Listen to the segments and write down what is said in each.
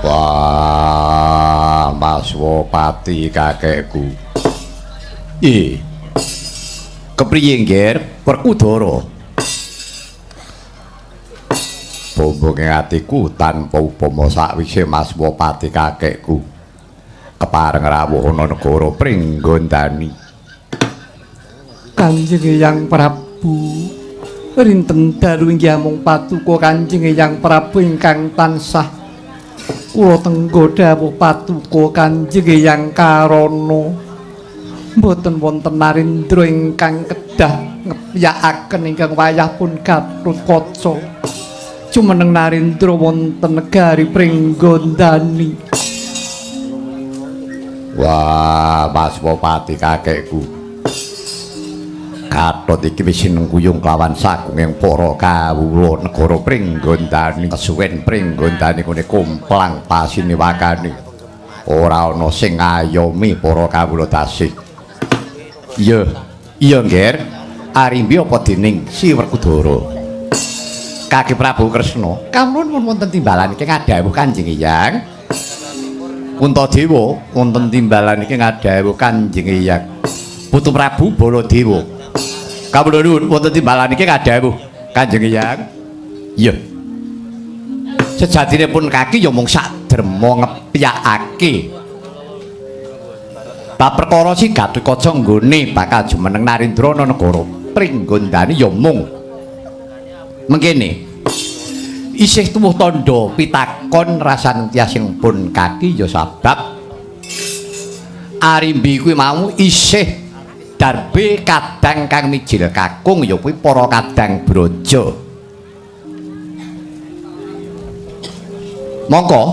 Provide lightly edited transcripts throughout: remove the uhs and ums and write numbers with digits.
Wah, Mas Wopati kakekku. Kepriye nggih, Werkudara? Bombong ing atiku tanpa upama sakwise Mas Wopati kakekku kepareng rawuh ana negara Pringgondani. Kanjeng Hyang Prabu, rinten dalu inggih mung patuko Kanjeng Hyang Prabu ingkang tansah kula tenggo dawuh patuko Kanjeng Hyang Karana. Mboten wonten narendra ingkang kedah ngepyakaken ingkang wayah pun Gatotkaca. Jumeneng narendra wonten negari Pringgondani. Wah, Mas Wopati kakekku. Gatot iki wis sinengguyung kelawan sagunging para kawula negara Pringgondani. Kesuwen Pringgondani kene kumplang pasiniwakane. Ora ana sing ngayomi para kawula tasih. Iya nggih. Arimbi apa dening Si Werkudara? Kaki Prabu Kresna, kawula wonten timbalan iki ngadhawuh Kanjeng Hyang. Puntadewa wonten timbalan iki ngadhawuh Kanjeng Hyang. Putu Prabu Baladewa. Kawula nuwun wonten timbalan iki ngadhawuh Kanjeng Hyang. Iya. Sejatinipun kaki ya mung sak derma ngepyakake. Bab perkara si Gatotkaca nggone bakal jumeneng narendra ana negara Pringgondani ya mung mengkene. Isih tuwuh tandha pitakon rasantyasipun kaki ya sabab Arimbi kuwi mau isih darbe kadang kang mijil kakung ya kuwi para kadang braja. Mongko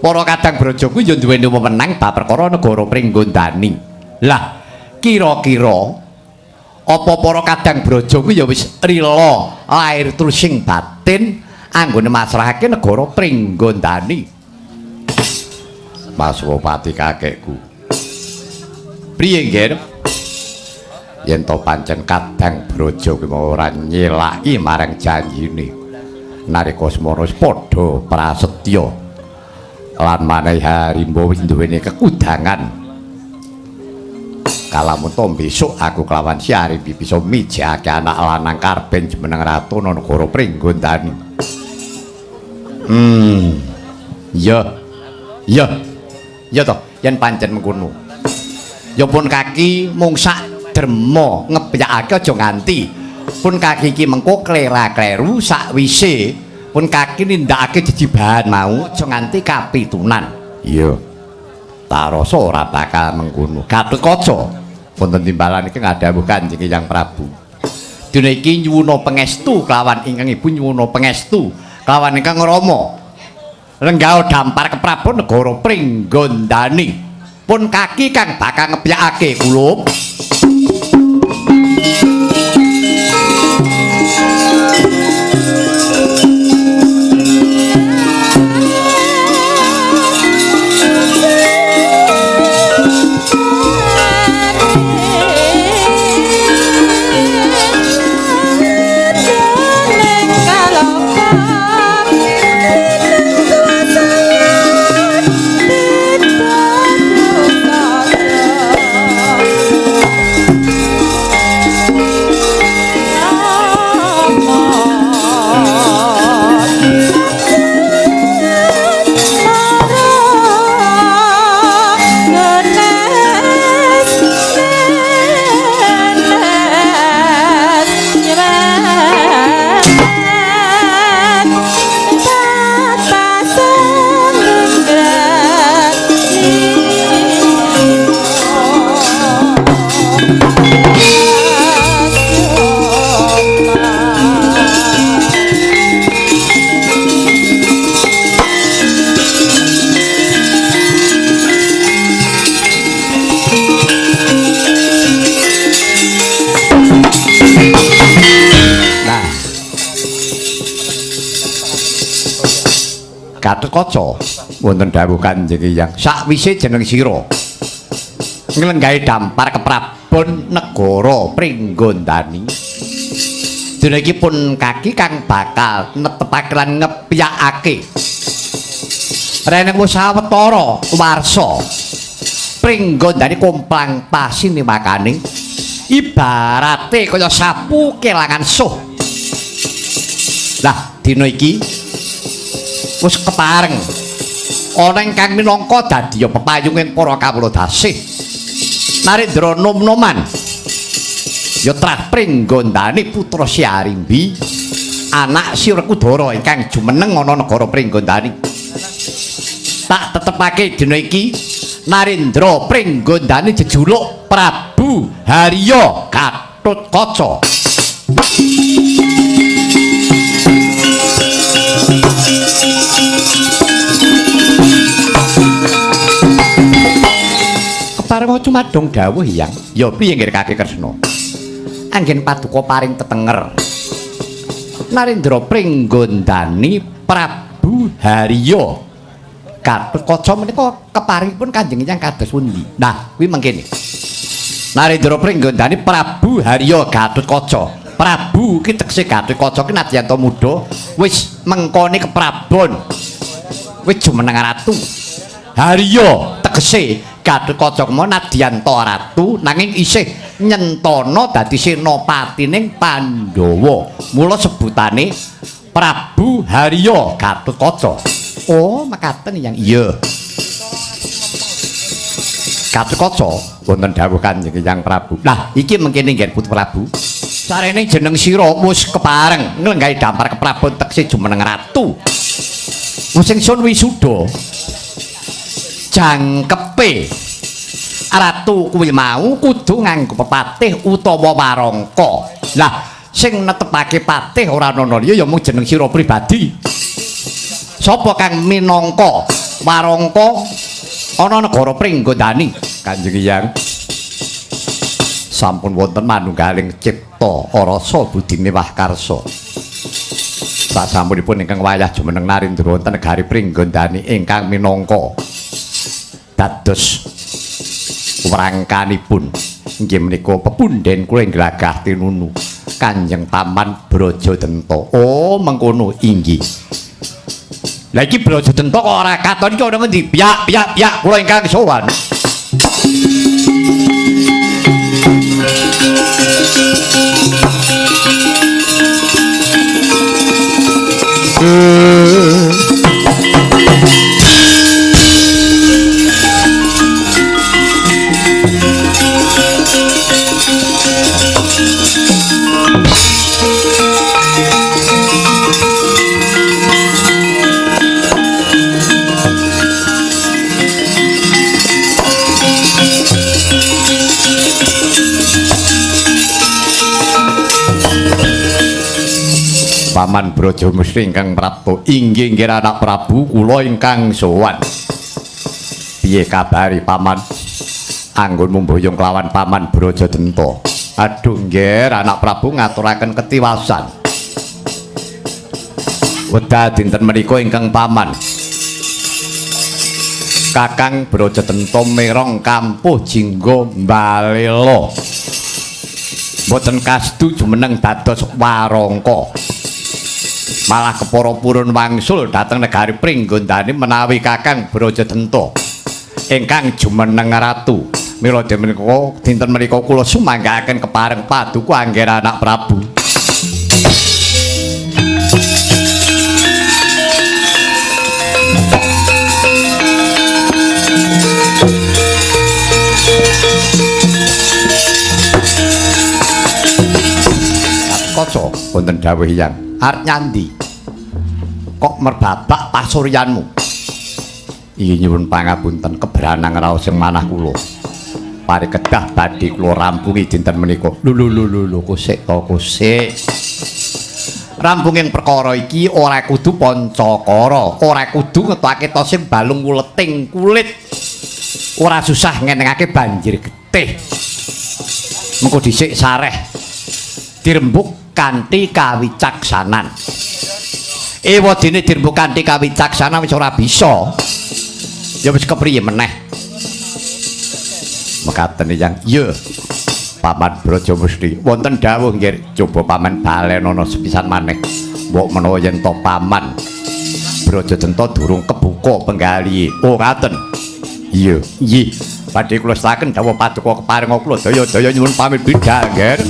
para kadang braja kuwi ya duweni wewenang bab perkara negara Pringgondani. Lah, kira-kira apa para kadang braja kuwi ya wis rila lair trusing batin anggone masrahake negara Pringgondani. Mas Wopati kakekku. Priye nggih? Yen to pancen kadang braja kuwi ora nyelaki marang janjine. Nalika semana padha prasetya lan maneh Harimba wis duweni kekudangan. Kalamun to besok aku kelawan Si Arimbi bisa mijake anak lanang karben jumeneng ratu ana negara Pringgondani. Ya to, yen pancen mengkono. Ya pun kaki mung sak derma ngepyakake aja nganti pun kaki iki mengko klera-kleru sakwise pun kaki nindakake jejibahan mau aja nganti kapitunan. Iya. Tak rasa ora bakal mengkono. Gatotkaca wonten timbalan iki ngadhawuh Kanjeng Hyang Prabu. Dina iki nyuwuna pangestu kelawan ingkang ibu nyuwuna pangestu kelawan ingkang Rama. Lenggah dampar keprabon negara Pringgondani. Pun kaki kang bakal ngepyakake kula. Gatotkaca wonten dawuh Kanjeng Hyang sakwise jeneng sira nglenggahi dampar keprabon negara Pringgondani Dina iki pun kaki kang bakal netepake lan ngepiyakake reneng wis sawetara warsa pringgondane komplang pasine makane ibarate kaya sapu kelangan suh. Lah dina iki wis kepareng ana ingkang minangka dadi pepayunging para kawula dasih Narendra nom-noman ya trah pringgondane putra Syarimbi anak Sirakudara ingkang jumeneng ana negara Pringgondani. Tak tetepake dina iki Narendra Pringgondani jejuluk Prabu Harya Gatotkaca. Keparenga cumadong dawuh Hyang, ya piye nggih Kakek Kresna? Anggen paduka paring tetenger. Narendra Pringgondani Prabu Harya Gatotkaca menika keparingipun Kanjeng Hyang kados pundi? Nah, kuwi mangkene. Narendra Pringgondani Prabu Harya Gatotkaca. Prabu ki tegese Gatotkaca ki nadyan to muda wis mengkone keprabon. Wis jumeneng ratu. Harya tegese Gatotkaca kemo nadyan to ratu nanging isih nyentana dadi senopatining Pandhawa. Mula sebutane Prabu Harya Gatotkaca. Oh, mekaten yang iya. Gatotkaca wonten dawuh Kanjeng Hyang Prabu. Lah, iki mengkene nggih Putra Prabu. Sarene jeneng sira wis kepareng nglenggahi dampar keprabon tekse jumeneng ratu. Musing sun wisuda. Jangkepe ratu kuwi mau kudu nganggo pepatih utawa warangka. Lah, sing netepake patih ora ana liya ya mung jeneng sira pribadi. Sapa kang minangka warangka ana negara Pringgondani? Kanjeng Hyang sampun wonten manunggaling cipta rasa budine Wahkarsa. Sasampunipun ingkang wayah jumeneng Narendra wonten negari Pringgondani ingkang minangka dados wrangkanipun inggih menika pepundhen kula glagah tinunu Kanjeng Paman Brajadenta. Oh, mengkono inggih. Lah iki Brajadenta kok ora katon iki ana ngendi? Piyak kula ingkang sowan. Paman Brajamesti ingkang Prabu, inggih anak Prabu kula ingkang sowan. Piye kabari Paman? Anggonmu mboyong kelawan Paman Brajadenta. Aduh nggih anak Prabu ngaturaken ketiwasan. Wedha dinten menika ingkang Paman Kakang Brajadenta merong kampuh jingga mbalela. Mboten kastu jumeneng dados warangka. Malah kepara purun wangsul dhateng negari Pringgondani menawi Kakang Brajadenta ingkang jumeneng ratu. Mila menika dinten menika kula sumanggaaken kepareng paduka anggen anak Prabu. Gatotkaca wonten dawuh Hyang. Arep nyandi kok merbabak pasuryanmu. Inggih nyuwun pangapunten keberanang raos sing manah kula. Parikedah badhe kula rampungi dinten menika. Lho kusik to kusik. Rampunging perkara iki ora kudu pancakara, ora kudu ngetokake to sing balung wuleting kulit. Ora susah ngenengake banjir getih. Mengko dhisik sareh dirembuk kanthi kawicaksanan. Ewadene dirembuk kanthi kawicaksanan wis ora bisa. Ya wis kepriye meneh. Mekaten Hyang. Iya. Paman Braja Musti wonten dawuh nggih coba paman balen ana sepisan maneh mbok menawa yen to paman Braja Denta durung kebuka penggali oh ngaten iya nggih badhe kula seraken dawuh paduka keparenga kula daya-daya nyuwun pamit bidhal nggih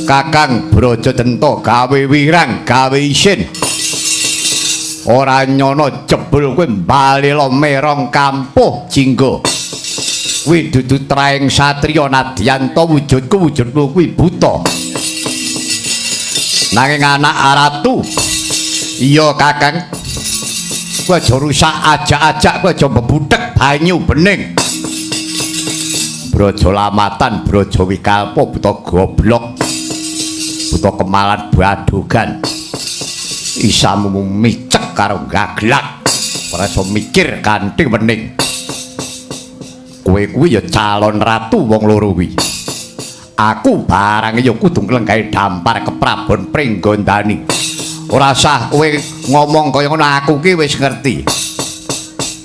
Kakang Braja Denta gawe wirang gawe isin ora nyono jebul kowe mbalela merong kampuh jingga kuwi dudu traing satriya nadyanto wujudku wujudmu kuwi buta nanging anak aratu iya kakang kowe aja rusak ajak-ajak kowe aja mbebudhek banyu bening Braja Lamatan Braja Wikalpa buta goblok buta kemalan badogan isamu micek karo gaglak ora iso mikir kanthi wening kowe kuwi ya calon ratu wong loro kuwi aku barang ya kudu nglenggahi dampar keprabon Pringgondani ora usah kowe ngomong kaya ngono aku ki wis ngerti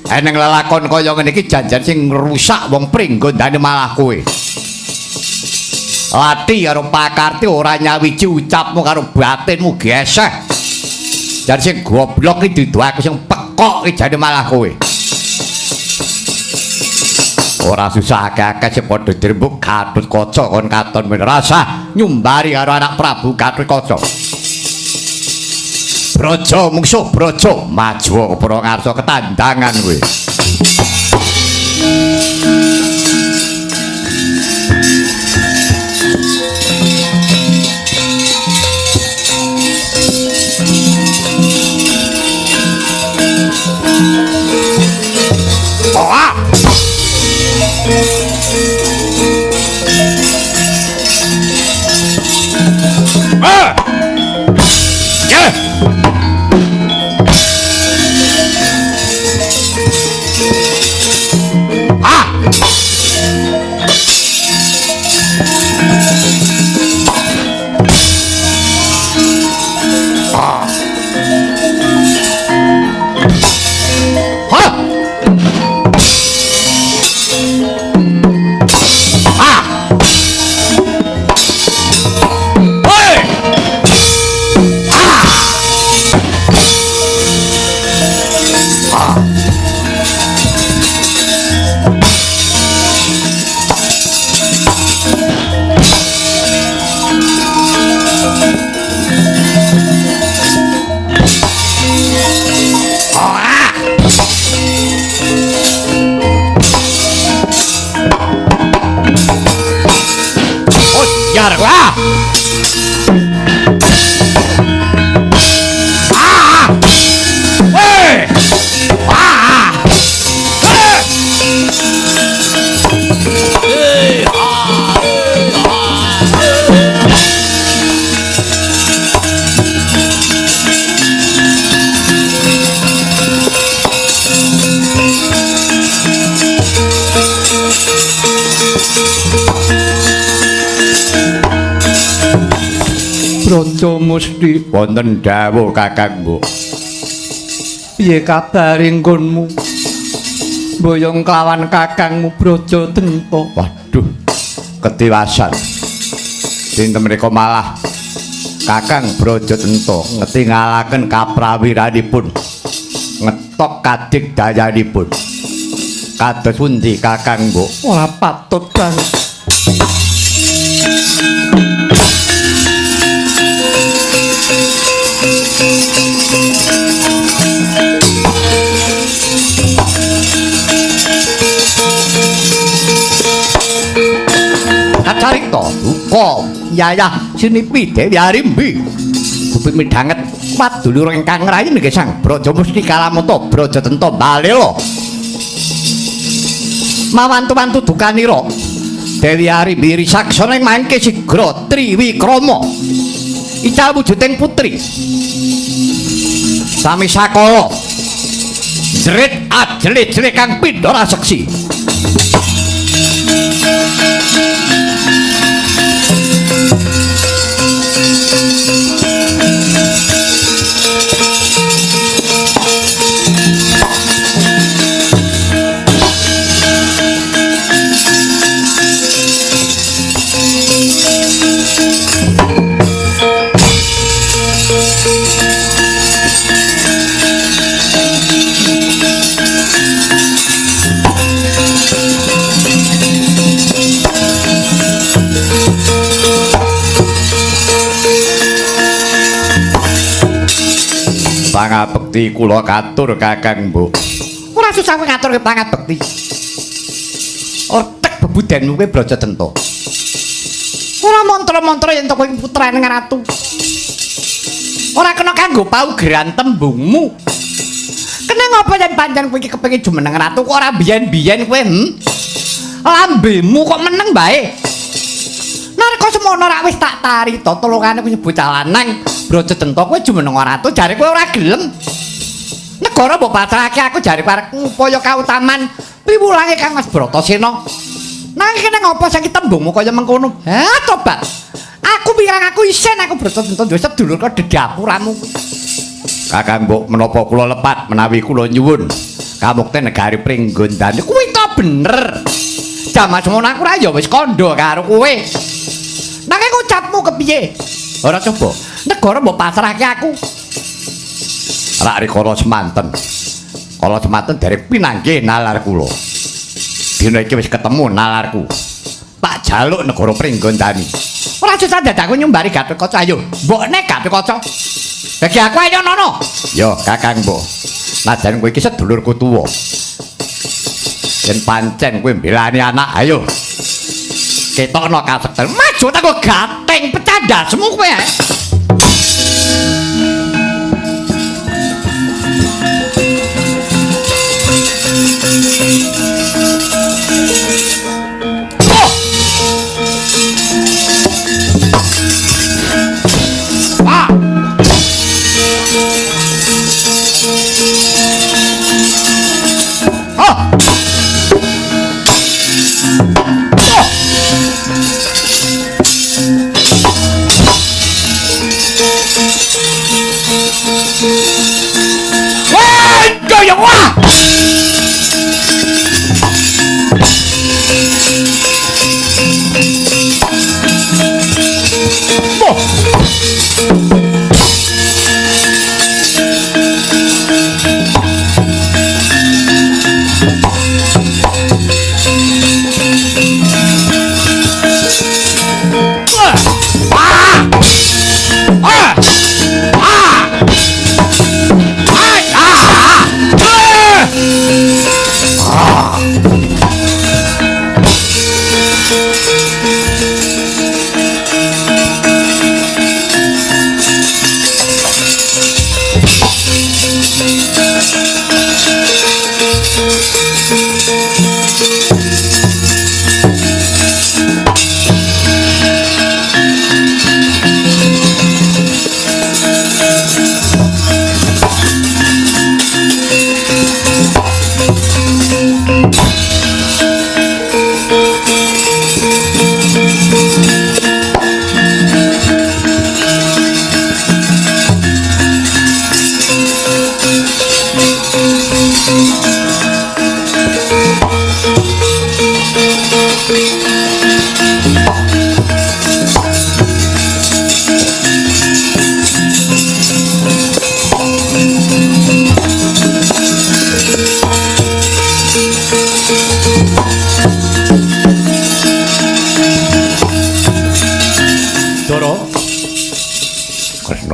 eneng lelakon kaya ngene iki janjan sing ngrusak wong Pringgondani malah kowe Lati karo pakarti ora nyawiji ucapmu karo batinmu geseh. Jan sing goblok iki dudu aku sing pekok iki jane malah kowe. Ora susah akeh-akeh sing padha dirembuk Gatotkaca kon katon men rasa nyumbari karo anak Prabu Gatotkaca. Braja mungsuh braja maju para ngarsa ketandangan kowe. Braja Musti wonten dawuh Kakang Mbok. Piye kabare nggonmu? Boyong kelawan kakangmu Braja Denta. Waduh, ketiwasan. Dinten menika malah Kakang Braja Denta ngetingalaken kaprawiranipun. Ngetok kadik dayanipun. Kados pundi Kakang Mbok? Ora patut banget. carita duka yayah sinipi Dewi Arimbi bubit midhanget padulur ingkang ngrayi nggih Sang Braja Mustika Lamata Braja Tenta Balela mawantu-wantu dukanira Dewi Arimbi risaksana ing mangke sigra Triwikrama ical wujuding putri sami sakala jerit ajele-jele kang pindha raseksi pangabekti kula katur Kakang Mbok. Ora susah kowe ngatur pangabekti. Ortek bebudenmu kowe Braja Tenta. Ora mantra-mantra yen to kowe putrane ratu. Ora kena kanggo paugeran tembungmu. Kene ngopo yen pancen kowe iki kepengin jumeneng ratu kok ora biyen-biyen kowe lambemu kok meneng bae. Narko semono rak wis tak tarita tulungane kowe bocah lanang Braja Tenta kowe jumeneng ratu jare kowe ora gelem. Negara mbok pasrahake aku jare arep ngupaya kautaman piwulange Kang Mas Bratasena. Nanging kene ngopo saiki tembungmu kaya mengkono? Ha coba. Aku pirang aku isen aku Braja Tenta duwe sedulur kok dedapuramu. Kakang Mbok menapa kula lepat menawi kula nyuwun kamukte negari Pringgondani kuwi to bener. Jaman semono aku ra ya wis kandha karo kowe. Nanging ucapmu kepiye? Ora coba. Negara mbok pasrahke aku. Rak rikala semanten. Kala semanten derek pinanggih nalar kula. Dina iki wis ketemu nalarku. Tak jaluk negara Pringgondani. Ora susah dadaku nyumbari Gatotkaca ayo. Mbokne Gatotkaca. Bagi aku ayo nono. Yo Kakang Mbok. Najan kowe iki sedulurku tuwa. Yen pancen kowe mbelani anak ayo. Ketokno kasekten. Maju tak kok gateng pecah dasmu kowe.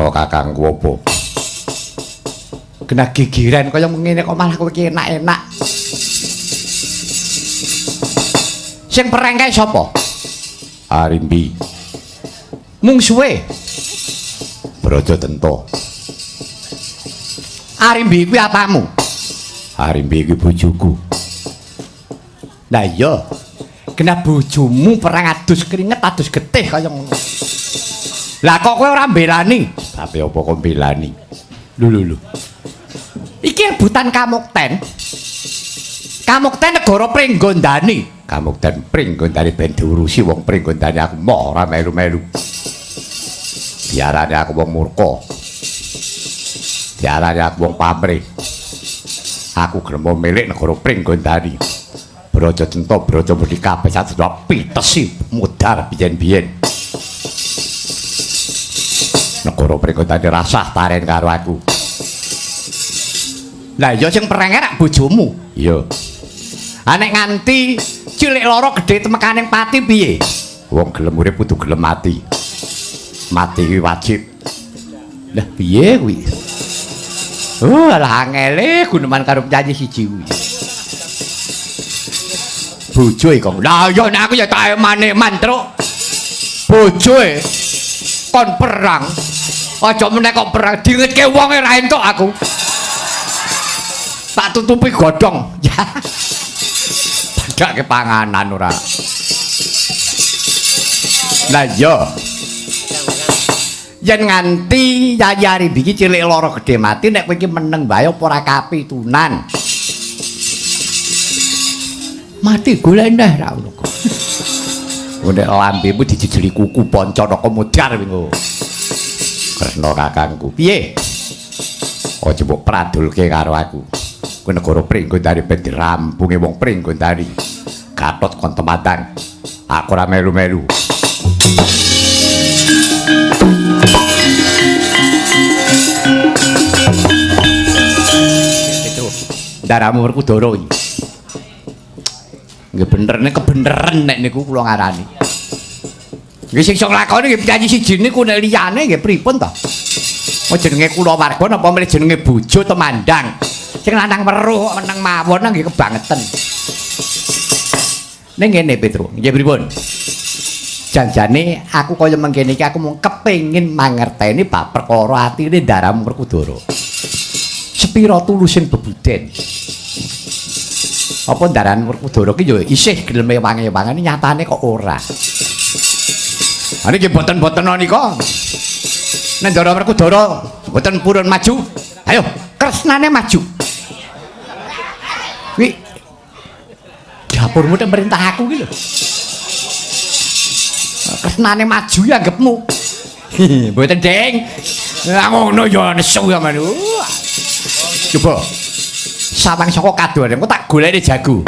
Kakangku apa? Kena gigiran kaya ngene kok malah kowe iki enak-enak. Sing pereng kae sapa? Arimbi. Mung suwe. Brajatenta. Arimbi kuwi apamu? Arimbi iki bojoku. Lah iya. Kena bojomu perang adus keringet adus getih kaya ngono. Lah kok kowe ora mbelani? Tapi apa kok belani? Lho. Iki rebutan Kamukten. Kamukten negara Pringgondani. Kamukten Pringgondani ben diurusi wong Pringgondani aku mau ora melu-melu. Biarane aku wong murka. Biarane aku wong pamrih. Aku gremo milik negara Pringgondani. Brajatenta Brajamudi kabeh sadaya pitesi mudhar biyen-biyen. Negara Pringgondani rasah taren karo aku. Lah iya sing perang rak bojomu. Iya, Nek nganti cilik loro gedhe temekaning pati piye? wong gelem urip kudu gelem mati. Mati kuwi wajib. Lah piye kuwi? Oh, lah angele guneman karo penyanyi siji kuwi. Bojo e kok. Lah ya nek aku ya tak eman-eman, Truk. Bojoe kon perang. Aja meneh kok perang dingetke wong ora entuk aku. Tak tutupi godhong. Ya. Padake panganan ora. Lah iya. Yen nganti Yayi iki cilik lara gedhe mati nek kowe iki meneng bae apa ora kapitunan. Mati golek neh ra ngono kok. Nek lambemu dijejeli kuku Pancana Mudhar wingo. Kresna kakangku. Piye? Aja mbok pradulke karo aku. Kuwi negara Pringgondani ben dirampungi wong Pringgondani. Gatot kon tematan. Aku ora melu-melu. Itu daramu Werkudara iki. Nggih bener nek kebeneran nek niku kula ngarani. Nggih sing iso nglakoni nggih penyanyi siji niku nek liyane nggih pripun to? Oh jenenge kulawarga napa milih jenenge bojo temandang. Sing lanang weruh meneng mawon nggih kebangetan. Ning ngene Petruk, nggih pripun? Janjane aku kaya mengkene iki aku mung kepengin mangerteni bab perkara atine Daramu Werkudara. Sepira tulusing bebuden. Apa Daramu Werkudara ki yo isih gelem wangi-wangane nyatane kok ora. Niki boten-boten nika. Nek Daramu Werkudara boten purun maju. Ayo, kresnane maju. Kuwi dapurmu tek merintah aku ki lho. Kresnane maju ya anggapmu. Mboten, Deng. Lah ngono ya nesu ya men. Coba. Sawang saka kadoan engko tak goleki jago.